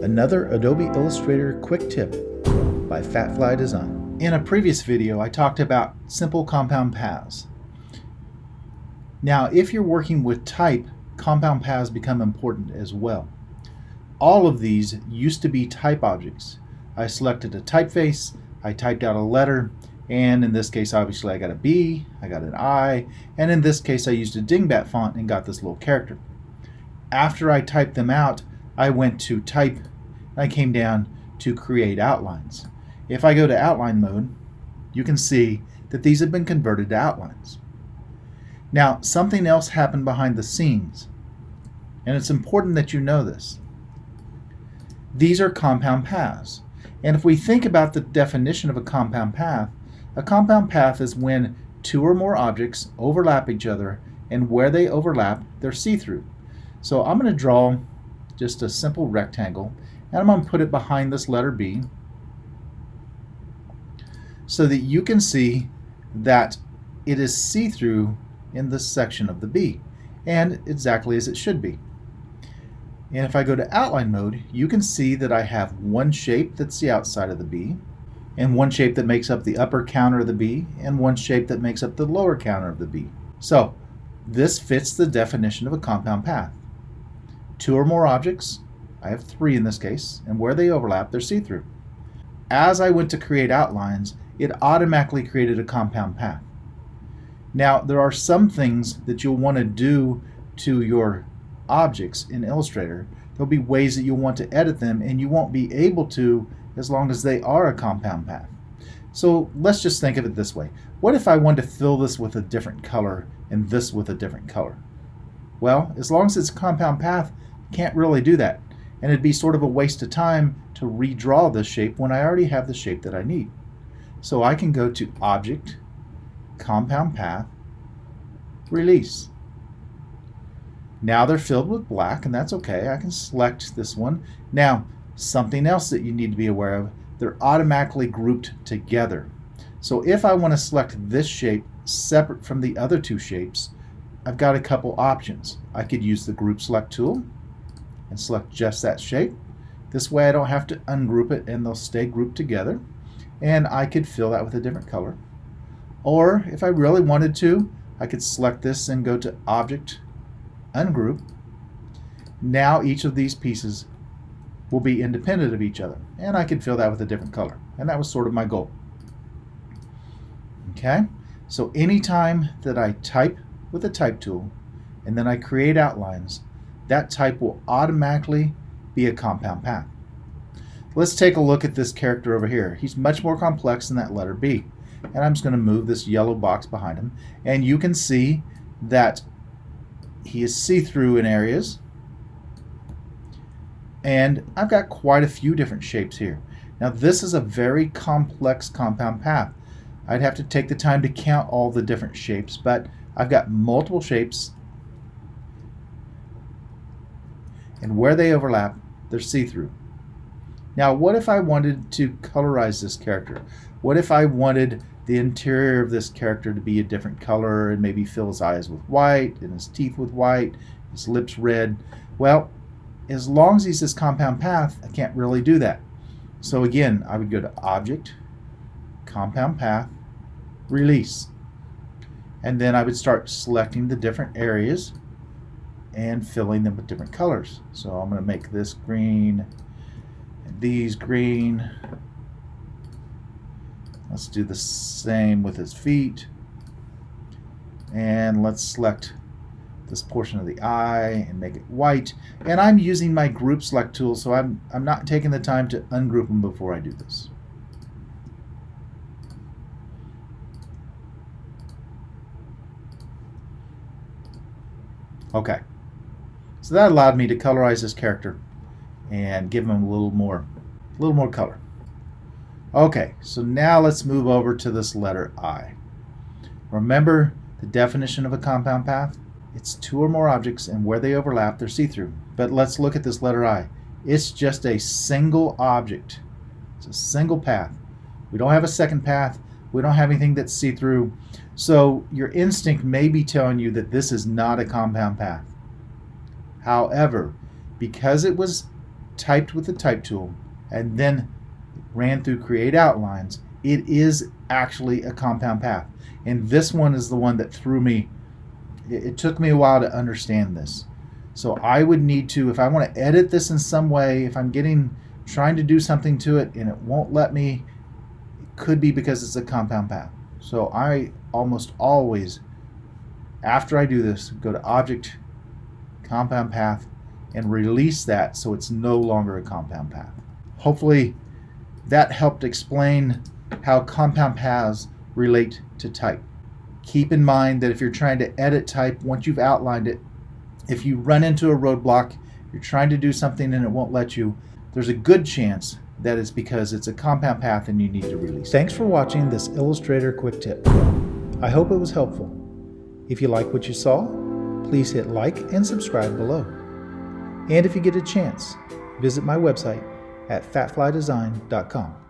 Another Adobe Illustrator quick tip by Fatfly Design. In a previous video, I talked about simple compound paths. Now, if you're working with type, compound paths become important as well. All of these used to be type objects. I selected a typeface, I typed out a letter, and in this case, obviously, I got a B, I got an I, and in this case, I used a dingbat font and got this little character. After I typed them out, I went to type, and I came down to create outlines. If I go to outline mode, you can see that these have been converted to outlines. Now, something else happened behind the scenes, and it's important that you know this. These are compound paths. And if we think about the definition of a compound path is when two or more objects overlap each other, and where they overlap, they're see-through. So I'm going to draw just a simple rectangle, and I'm going to put it behind this letter B so that you can see that it is see-through in this section of the B, and exactly as it should be. And if I go to outline mode, you can see that I have one shape that's the outside of the B, and one shape that makes up the upper counter of the B, and one shape that makes up the lower counter of the B. So this fits the definition of a compound path. Two or more objects, I have three in this case, and where they overlap, they're see-through. As I went to create outlines, it automatically created a compound path. Now, there are some things that you'll want to do to your objects in Illustrator. There'll be ways that you'll want to edit them, and you won't be able to as long as they are a compound path. So let's just think of it this way. What if I wanted to fill this with a different color and this with a different color? Well, as long as it's a compound path, you can't really do that. And it'd be sort of a waste of time to redraw this shape when I already have the shape that I need. So I can go to Object, Compound Path, Release. Now they're filled with black, and that's okay. I can select this one. Now, something else that you need to be aware of, they're automatically grouped together. So if I want to select this shape separate from the other two shapes, I've got a couple options. I could use the Group Select tool and select just that shape. This way I don't have to ungroup it and they'll stay grouped together. And I could fill that with a different color. Or if I really wanted to, I could select this and go to Object, Ungroup. Now each of these pieces will be independent of each other, and I could fill that with a different color, and that was sort of my goal. Okay, so anytime that I type with the type tool and then I create outlines, that type will automatically be a compound path. Let's take a look at this character over here. He's much more complex than that letter B, and I'm just going to move this yellow box behind him, and you can see that he is see-through in areas. And I've got quite a few different shapes here. Now this is a very complex compound path. I'd have to take the time to count all the different shapes, but I've got multiple shapes, and where they overlap, they're see-through. Now what if I wanted to colorize this character? What if I wanted the interior of this character to be a different color and maybe fill his eyes with white and his teeth with white, his lips red? Well, as long as he's this compound path, I can't really do that. So again, I would go to Object, Compound Path, Release. And then I would start selecting the different areas and filling them with different colors. So I'm going to make this green and these green. Let's do the same with his feet. And let's select this portion of the eye and make it white. And I'm using my Group Select tool, so I'm not taking the time to ungroup them before I do this. Okay, so that allowed me to colorize this character and give him a little more color. Okay, so now let's move over to this letter I. Remember the definition of a compound path? It's two or more objects, and where they overlap, they're see-through. But let's look at this letter I. It's just a single object. It's a single path. We don't have a second path. We don't have anything that's see-through. So your instinct may be telling you that this is not a compound path. However, because it was typed with the type tool and then ran through create outlines, it is actually a compound path. And this one is the one that threw me. It took me a while to understand this. So I would need to, if I want to edit this in some way, if I'm trying to do something to it and it won't let me, it could be because it's a compound path. So I almost always, after I do this, go to Object, Compound Path, and release that so it's no longer a compound path. Hopefully that helped explain how compound paths relate to type. Keep in mind that if you're trying to edit type, once you've outlined it, if you run into a roadblock, you're trying to do something and it won't let you, there's a good chance that it's because it's a compound path and you need to release. Thanks for watching this Illustrator quick tip. I hope it was helpful. If you like what you saw, please hit like and subscribe below. And if you get a chance, visit my website at fatflydesign.com.